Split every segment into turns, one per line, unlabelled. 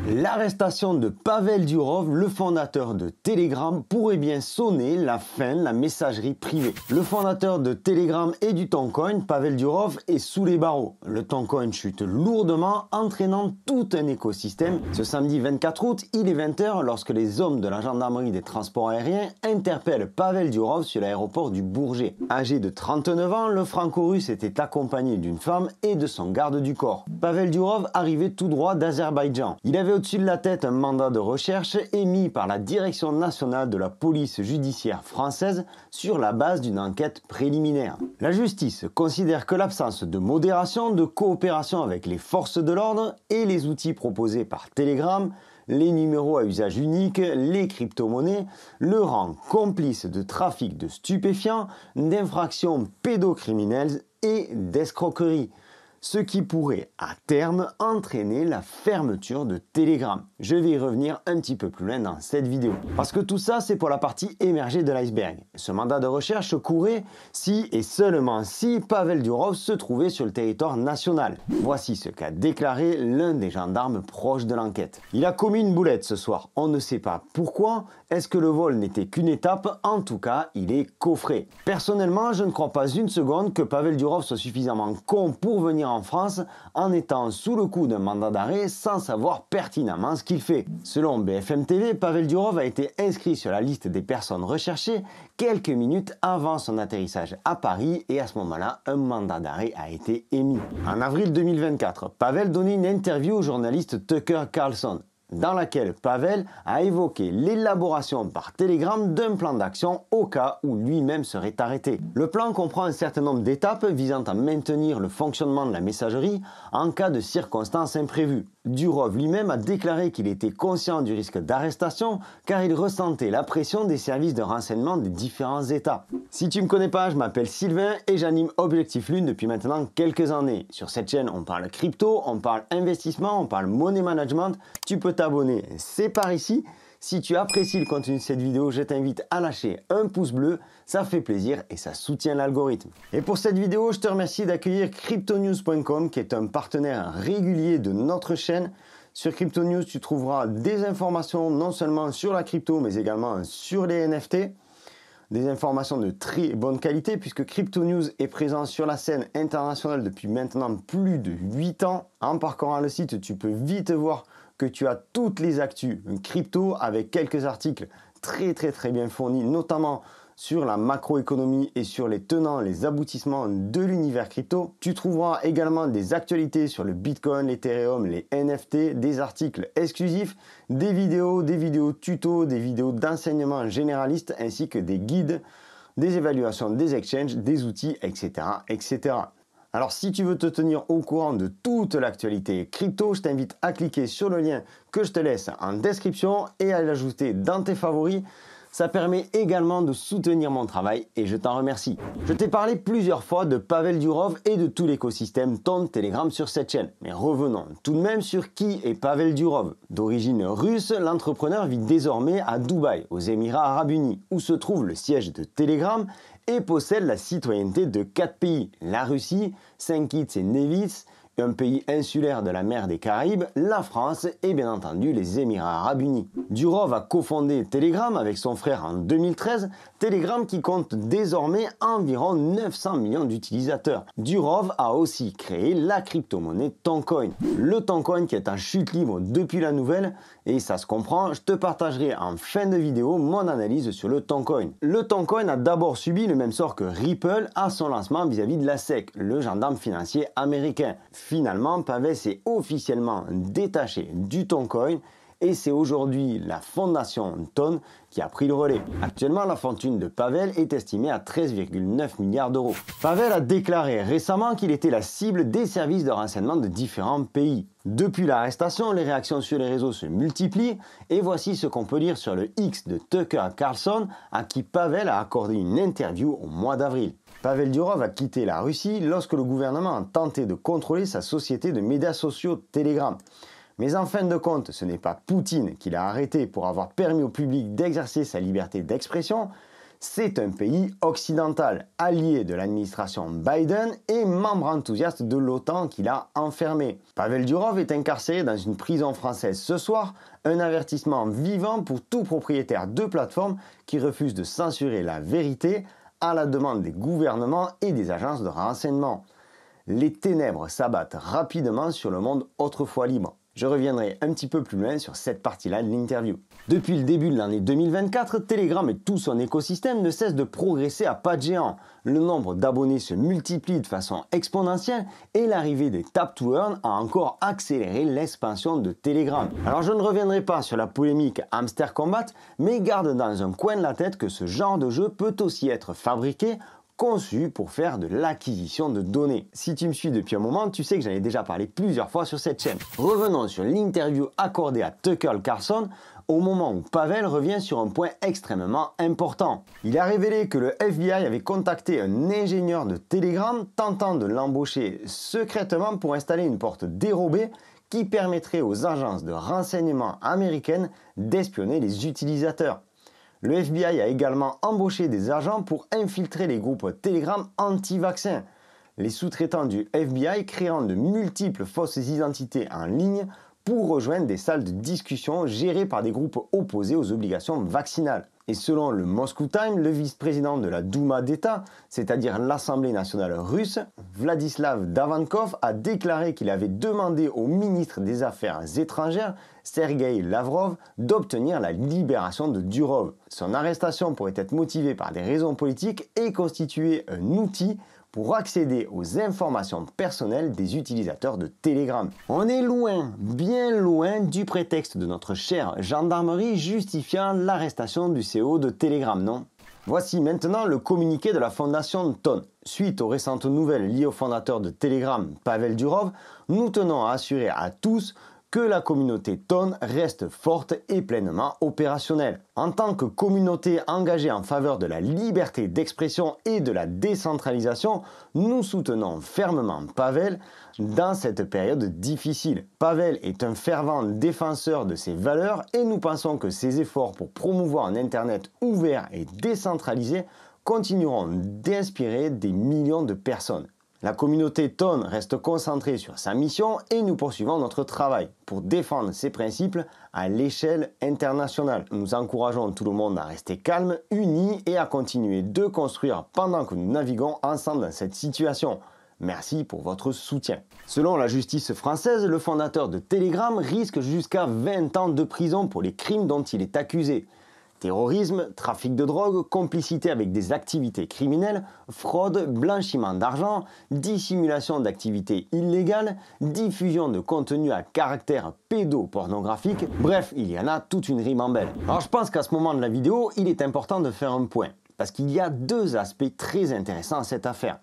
L'arrestation de Pavel Durov, le fondateur de Telegram, pourrait bien sonner la fin de la messagerie privée. Le fondateur de Telegram et du Toncoin, Pavel Durov, est sous les barreaux. Le Toncoin chute lourdement, entraînant tout un écosystème. Ce samedi 24 août, il est 20h lorsque les hommes de la gendarmerie des transports aériens interpellent Pavel Durov sur l'aéroport du Bourget. Âgé de 39 ans, le franco-russe était accompagné d'une femme et de son garde du corps. Pavel Durov arrivait tout droit d'Azerbaïdjan. Il avait au-dessus de la tête un mandat de recherche émis par la Direction nationale de la police judiciaire française sur la base d'une enquête préliminaire. La justice considère que l'absence de modération, de coopération avec les forces de l'ordre et les outils proposés par Telegram, les numéros à usage unique, les crypto-monnaies, le rend complice de trafic de stupéfiants, d'infractions pédocriminelles et d'escroquerie. Ce qui pourrait à terme entraîner la fermeture de Telegram. Je vais y revenir un petit peu plus loin dans cette vidéo. Parce que tout ça, c'est pour la partie émergée de l'iceberg. Ce mandat de recherche courait si et seulement si Pavel Durov se trouvait sur le territoire national. Voici ce qu'a déclaré l'un des gendarmes proches de l'enquête. Il a commis une boulette ce soir. On ne sait pas pourquoi. Est-ce que le vol n'était qu'une étape? En tout cas, il est coffré. Personnellement, je ne crois pas une seconde que Pavel Durov soit suffisamment con pour venir en France en étant sous le coup d'un mandat d'arrêt sans savoir pertinemment ce qu'il fait. Selon BFM TV, Pavel Durov a été inscrit sur la liste des personnes recherchées quelques minutes avant son atterrissage à Paris et à ce moment-là, un mandat d'arrêt a été émis. En avril 2024, Pavel donnait une interview au journaliste Tucker Carlson, dans laquelle Pavel a évoqué l'élaboration par Telegram d'un plan d'action au cas où lui-même serait arrêté. Le plan comprend un certain nombre d'étapes visant à maintenir le fonctionnement de la messagerie en cas de circonstances imprévues. Durov lui-même a déclaré qu'il était conscient du risque d'arrestation car il ressentait la pression des services de renseignement des différents États. Si tu ne me connais pas, je m'appelle Sylvain et j'anime Objectif Lune depuis maintenant quelques années. Sur cette chaîne, on parle crypto, on parle investissement, on parle money management. Tu peux t'abonner, c'est par ici. Si tu apprécies le contenu de cette vidéo, je t'invite à lâcher un pouce bleu, ça fait plaisir et ça soutient l'algorithme. Et pour cette vidéo, je te remercie d'accueillir cryptonews.com qui est un partenaire régulier de notre chaîne. Sur Cryptonews, tu trouveras des informations non seulement sur la crypto, mais également sur les NFT. Des informations de très bonne qualité puisque Cryptonews est présent sur la scène internationale depuis maintenant plus de 8 ans. En parcourant le site, tu peux vite voir que tu as toutes les actus crypto avec quelques articles très bien fournis, notamment sur la macroéconomie et sur les tenants, les aboutissements de l'univers crypto. Tu trouveras également des actualités sur le Bitcoin, l'Ethereum, les NFT, des articles exclusifs, des vidéos tutos, des vidéos d'enseignement généraliste ainsi que des guides, des évaluations des exchanges, des outils, etc. etc. Alors si tu veux te tenir au courant de toute l'actualité crypto, je t'invite à cliquer sur le lien que je te laisse en description et à l'ajouter dans tes favoris. Ça permet également de soutenir mon travail et je t'en remercie. Je t'ai parlé plusieurs fois de Pavel Durov et de tout l'écosystème Ton Telegram sur cette chaîne. Mais revenons tout de même sur qui est Pavel Durov. D'origine russe, l'entrepreneur vit désormais à Dubaï, aux Émirats Arabes Unis, où se trouve le siège de Telegram et possède la citoyenneté de 4 pays, la Russie, Saint Kitts et Nevis, un pays insulaire de la mer des Caraïbes, la France et bien entendu les Émirats Arabes Unis. Durov a cofondé Telegram avec son frère en 2013, Telegram qui compte désormais environ 900 millions d'utilisateurs. Durov a aussi créé la crypto-monnaie Toncoin. Le Toncoin qui est en chute libre depuis la nouvelle et ça se comprend, je te partagerai en fin de vidéo mon analyse sur le Toncoin. Le Toncoin a d'abord subi le même sort que Ripple à son lancement vis-à-vis de la SEC, le gendarme financier américain. Finalement, Pavel s'est officiellement détaché du Toncoin et c'est aujourd'hui la fondation Ton qui a pris le relais. Actuellement, la fortune de Pavel est estimée à 13,9 milliards d'euros. Pavel a déclaré récemment qu'il était la cible des services de renseignement de différents pays. Depuis l'arrestation, les réactions sur les réseaux se multiplient et voici ce qu'on peut lire sur le X de Tucker Carlson à qui Pavel a accordé une interview au mois d'avril. Pavel Durov a quitté la Russie lorsque le gouvernement a tenté de contrôler sa société de médias sociaux Telegram. Mais en fin de compte, ce n'est pas Poutine qui l'a arrêté pour avoir permis au public d'exercer sa liberté d'expression, C'est un pays occidental, allié de l'administration Biden et membre enthousiaste de l'OTAN qui l'a enfermé. Pavel Durov est incarcéré dans une prison française ce soir, un avertissement vivant pour tout propriétaire de plateforme qui refuse de censurer la vérité à la demande des gouvernements et des agences de renseignement. Les ténèbres s'abattent rapidement sur le monde autrefois libre. Je reviendrai un petit peu plus loin sur cette partie-là de l'interview. Depuis le début de l'année 2024, Telegram et tout son écosystème ne cessent de progresser à pas de géant. Le nombre d'abonnés se multiplie de façon exponentielle et l'arrivée des Tap to Earn a encore accéléré l'expansion de Telegram. Alors je ne reviendrai pas sur la polémique Hamster Combat, mais garde dans un coin de la tête que ce genre de jeu peut aussi être fabriqué, conçu pour faire de l'acquisition de données. Si tu me suis depuis un moment, tu sais que j'en ai déjà parlé plusieurs fois sur cette chaîne. Revenons sur l'interview accordée à Tucker Carlson au moment où Pavel revient sur un point extrêmement important. Il a révélé que le FBI avait contacté un ingénieur de Telegram tentant de l'embaucher secrètement pour installer une porte dérobée qui permettrait aux agences de renseignement américaines d'espionner les utilisateurs. Le FBI a également embauché des agents pour infiltrer les groupes Telegram anti-vaccins, les sous-traitants du FBI créant de multiples fausses identités en ligne pour rejoindre des salles de discussion gérées par des groupes opposés aux obligations vaccinales. Et selon le Moscow Times, le vice-président de la Douma d'État, c'est-à-dire l'Assemblée nationale russe, Vladislav Davankov, a déclaré qu'il avait demandé au ministre des Affaires étrangères, Sergei Lavrov, d'obtenir la libération de Durov. Son arrestation pourrait être motivée par des raisons politiques et constituer un outil pour accéder aux informations personnelles des utilisateurs de Telegram. On est loin, bien loin du prétexte de notre chère gendarmerie justifiant l'arrestation du CEO de Telegram, non? Voici maintenant le communiqué de la fondation Ton. Suite aux récentes nouvelles liées au fondateur de Telegram, Pavel Durov, nous tenons à assurer à tous que la communauté Ton reste forte et pleinement opérationnelle. En tant que communauté engagée en faveur de la liberté d'expression et de la décentralisation, nous soutenons fermement Pavel dans cette période difficile. Pavel est un fervent défenseur de ces valeurs et nous pensons que ses efforts pour promouvoir un Internet ouvert et décentralisé continueront d'inspirer des millions de personnes. La communauté Ton reste concentrée sur sa mission et nous poursuivons notre travail pour défendre ces principes à l'échelle internationale. Nous encourageons tout le monde à rester calme, unis et à continuer de construire pendant que nous naviguons ensemble dans cette situation. Merci pour votre soutien. Selon la justice française, le fondateur de Telegram risque jusqu'à 20 ans de prison pour les crimes dont il est accusé. Terrorisme, trafic de drogue, complicité avec des activités criminelles, fraude, blanchiment d'argent, dissimulation d'activités illégales, diffusion de contenu à caractère pédopornographique, bref, il y en a toute une ribambelle. Alors je pense qu'à ce moment de la vidéo, il est important de faire un point, parce qu'il y a deux aspects très intéressants à cette affaire.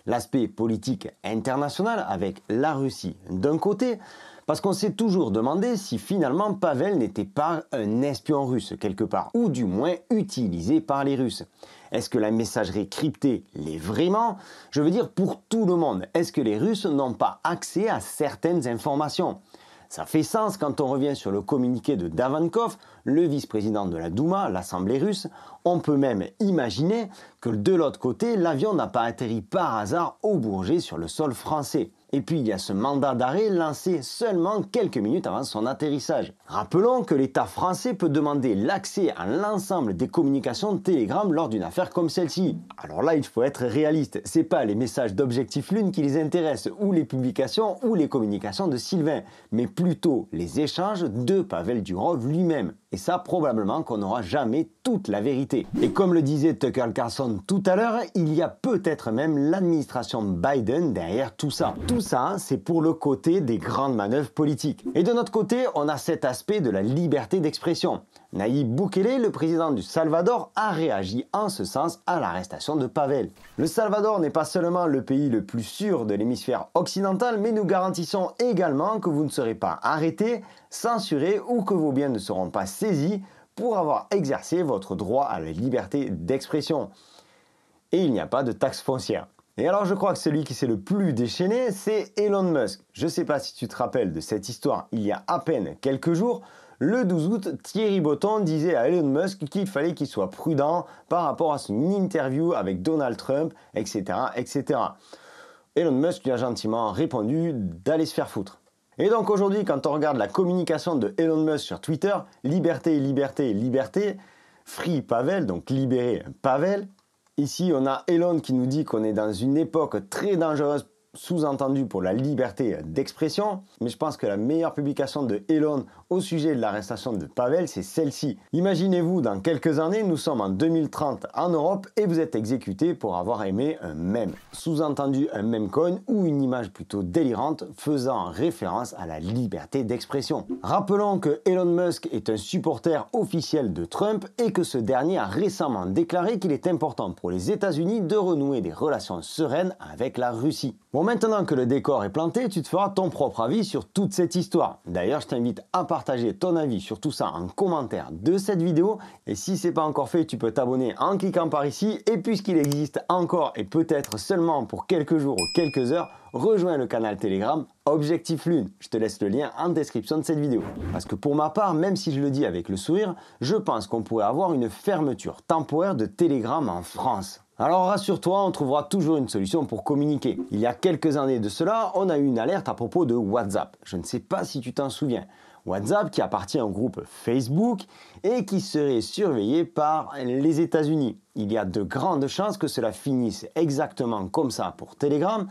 L'aspect politique international avec la Russie d'un côté, parce qu'on s'est toujours demandé si finalement Pavel n'était pas un espion russe quelque part, ou du moins utilisé par les Russes. Est-ce que la messagerie cryptée l'est vraiment? Je veux dire pour tout le monde. Est-ce que les Russes n'ont pas accès à certaines informations? Ça fait sens quand on revient sur le communiqué de Davankov, le vice-président de la Douma, l'Assemblée russe. On peut même imaginer que de l'autre côté, l'avion n'a pas atterri par hasard au Bourget sur le sol français. Et puis il y a ce mandat d'arrêt lancé seulement quelques minutes avant son atterrissage. Rappelons que l'État français peut demander l'accès à l'ensemble des communications de Telegram lors d'une affaire comme celle-ci. Alors là, il faut être réaliste. C'est pas les messages d'Objectif Lune qui les intéressent, ou les publications, ou les communications de Sylvain, mais plutôt les échanges de Pavel Durov lui-même. Et ça, probablement qu'on n'aura jamais toute la vérité. Et comme le disait Tucker Carlson tout à l'heure, il y a peut-être même l'administration Biden derrière tout ça. Tout ça, c'est pour le côté des grandes manœuvres politiques. Et de notre côté, on a cet aspect de la liberté d'expression. Nayib Bukele, le président du Salvador, a réagi en ce sens à l'arrestation de Pavel. Le Salvador n'est pas seulement le pays le plus sûr de l'hémisphère occidental, mais nous garantissons également que vous ne serez pas arrêtés, censurés ou que vos biens ne seront pas saisis pour avoir exercé votre droit à la liberté d'expression. Et il n'y a pas de taxe foncière. Et alors je crois que celui qui s'est le plus déchaîné, c'est Elon Musk. Je ne sais pas si tu te rappelles de cette histoire il y a à peine quelques jours. Le 12 août, Thierry Breton disait à Elon Musk qu'il fallait qu'il soit prudent par rapport à son interview avec Donald Trump, etc., etc. Elon Musk lui a gentiment répondu d'aller se faire foutre. Et donc aujourd'hui, quand on regarde la communication de Elon Musk sur Twitter, liberté, liberté, liberté, free Pavel, donc libérer Pavel. Ici, on a Elon qui nous dit qu'on est dans une époque très dangereuse, sous-entendu pour la liberté d'expression, mais je pense que la meilleure publication de Elon au sujet de l'arrestation de Pavel, c'est celle-ci. Imaginez-vous, dans quelques années, nous sommes en 2030 en Europe et vous êtes exécuté pour avoir aimé un mème. Sous-entendu un meme coin ou une image plutôt délirante faisant référence à la liberté d'expression. Rappelons que Elon Musk est un supporter officiel de Trump et que ce dernier a récemment déclaré qu'il est important pour les États-Unis de renouer des relations sereines avec la Russie. Bon, maintenant que le décor est planté, tu te feras ton propre avis sur toute cette histoire. D'ailleurs, je t'invite à partager ton avis sur tout ça en commentaire de cette vidéo. Et si ce n'est pas encore fait, tu peux t'abonner en cliquant par ici. Et puisqu'il existe encore et peut-être seulement pour quelques jours ou quelques heures, rejoins le canal Telegram Objectif Lune. Je te laisse le lien en description de cette vidéo. Parce que pour ma part, même si je le dis avec le sourire, je pense qu'on pourrait avoir une fermeture temporaire de Telegram en France. Alors rassure-toi, on trouvera toujours une solution pour communiquer. Il y a quelques années de cela, on a eu une alerte à propos de WhatsApp. Je ne sais pas si tu t'en souviens. WhatsApp qui appartient au groupe Facebook et qui serait surveillé par les États-Unis. Il y a de grandes chances que cela finisse exactement comme ça pour Telegram.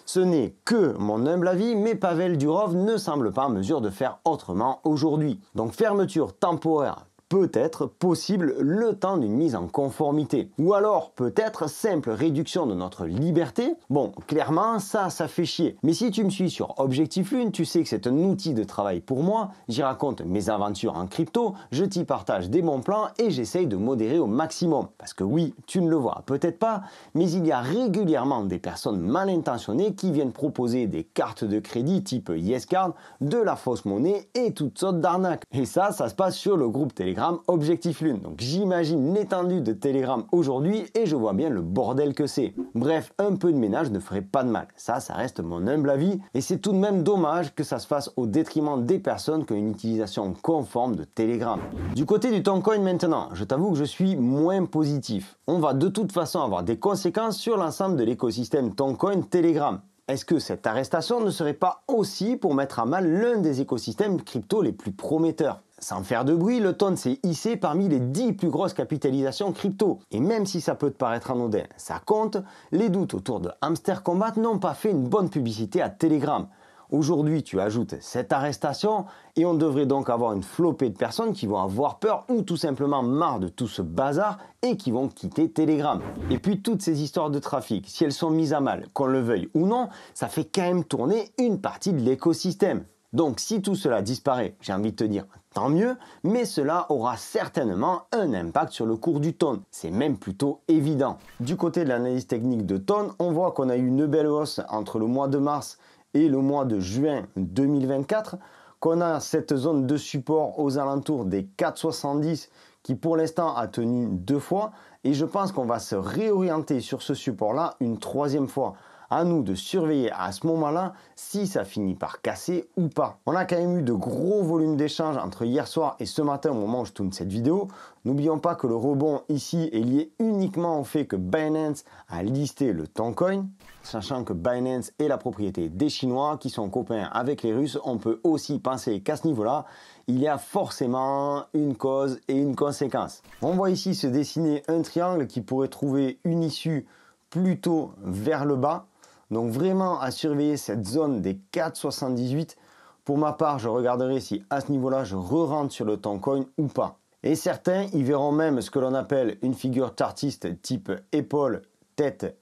Ce n'est que mon humble avis, mais Pavel Durov ne semble pas en mesure de faire autrement aujourd'hui. Donc fermeture temporaire peut-être possible le temps d'une mise en conformité. Ou alors peut-être simple réduction de notre liberté. Bon, clairement, ça fait chier. Mais si tu me suis sur Objectif Lune, tu sais que c'est un outil de travail pour moi. J'y raconte mes aventures en crypto, je t'y partage des bons plans et j'essaye de modérer au maximum. Parce que oui, tu ne le vois peut-être pas, mais il y a régulièrement des personnes mal intentionnées qui viennent proposer des cartes de crédit type YesCard, de la fausse monnaie et toutes sortes d'arnaques. Et ça se passe sur le groupe Telegram Objectif Lune. Donc j'imagine l'étendue de Telegram aujourd'hui et je vois bien le bordel que c'est. Bref, un peu de ménage ne ferait pas de mal. Ça reste mon humble avis et c'est tout de même dommage que ça se fasse au détriment des personnes qui ont une utilisation conforme de Telegram. Du côté du Toncoin maintenant, je t'avoue que je suis moins positif. On va de toute façon avoir des conséquences sur l'ensemble de l'écosystème Toncoin Telegram. Est-ce que cette arrestation ne serait pas aussi pour mettre à mal l'un des écosystèmes crypto les plus prometteurs ? Sans faire de bruit, le Ton s'est hissé parmi les 10 plus grosses capitalisations crypto. Et même si ça peut te paraître anodin, ça compte, les doutes autour de Hamster Combat n'ont pas fait une bonne publicité à Telegram. Aujourd'hui, tu ajoutes cette arrestation et on devrait donc avoir une flopée de personnes qui vont avoir peur ou tout simplement marre de tout ce bazar et qui vont quitter Telegram. Et puis toutes ces histoires de trafic, si elles sont mises à mal, qu'on le veuille ou non, ça fait quand même tourner une partie de l'écosystème. Donc si tout cela disparaît, j'ai envie de te dire tant mieux, mais cela aura certainement un impact sur le cours du Ton. C'est même plutôt évident. Du côté de l'analyse technique de Ton, on voit qu'on a eu une belle hausse entre le mois de mars et le mois de juin 2024, qu'on a cette zone de support aux alentours des 4,70 qui pour l'instant a tenu 2 fois et je pense qu'on va se réorienter sur ce support-là une 3e fois. À nous de surveiller à ce moment-là si ça finit par casser ou pas. On a quand même eu de gros volumes d'échanges entre hier soir et ce matin au moment où je tourne cette vidéo. N'oublions pas que le rebond ici est lié uniquement au fait que Binance a listé le Toncoin. Sachant que Binance est la propriété des Chinois qui sont copains avec les Russes, on peut aussi penser qu'à ce niveau-là, il y a forcément une cause et une conséquence. On voit ici se dessiner un triangle qui pourrait trouver une issue plutôt vers le bas. Donc vraiment à surveiller cette zone des 4,78. Pour ma part, je regarderai si à ce niveau-là, je re-rentre sur le Toncoin ou pas. Et certains y verront même ce que l'on appelle une figure chartiste type épaule, tête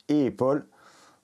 et épaule.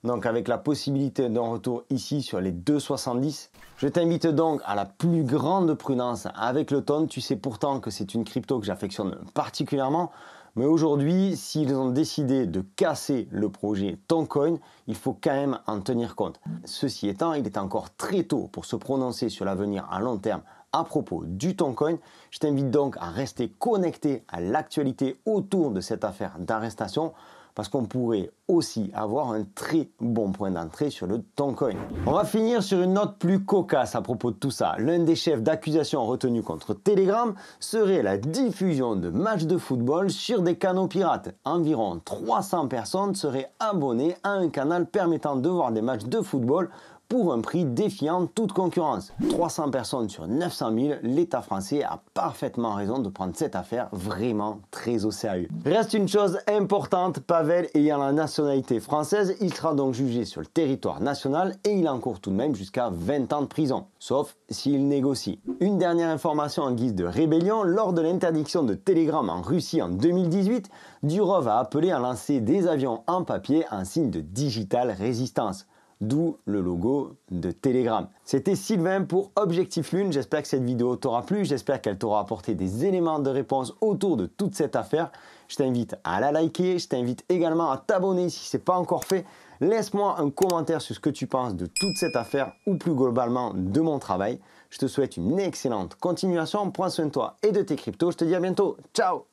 Donc avec la possibilité d'un retour ici sur les 2,70. Je t'invite donc à la plus grande prudence avec le Ton. Tu sais pourtant que c'est une crypto que j'affectionne particulièrement. Mais aujourd'hui, s'ils ont décidé de casser le projet Toncoin, il faut quand même en tenir compte. Ceci étant, il est encore très tôt pour se prononcer sur l'avenir à long terme à propos du Toncoin. Je t'invite donc à rester connecté à l'actualité autour de cette affaire d'arrestation parce qu'on pourrait aussi avoir un très bon point d'entrée sur le Toncoin. On va finir sur une note plus cocasse à propos de tout ça. L'un des chefs d'accusation retenus contre Telegram serait la diffusion de matchs de football sur des canaux pirates. Environ 300 personnes seraient abonnées à un canal permettant de voir des matchs de football pour un prix défiant toute concurrence. 300 personnes sur 900 000, l'État français a parfaitement raison de prendre cette affaire vraiment très au sérieux. Reste une chose importante, Pavel ayant la nationalité française, il sera donc jugé sur le territoire national et il encourt tout de même jusqu'à 20 ans de prison, sauf s'il négocie. Une dernière information en guise de rébellion, lors de l'interdiction de Telegram en Russie en 2018, Durov a appelé à lancer des avions en papier en signe de digital résistance. D'où le logo de Telegram. C'était Sylvain pour Objectif Lune, j'espère que cette vidéo t'aura plu, j'espère qu'elle t'aura apporté des éléments de réponse autour de toute cette affaire. Je t'invite à la liker, je t'invite également à t'abonner si ce n'est pas encore fait. Laisse-moi un commentaire sur ce que tu penses de toute cette affaire ou plus globalement de mon travail. Je te souhaite une excellente continuation, prends soin de toi et de tes cryptos, je te dis à bientôt, ciao!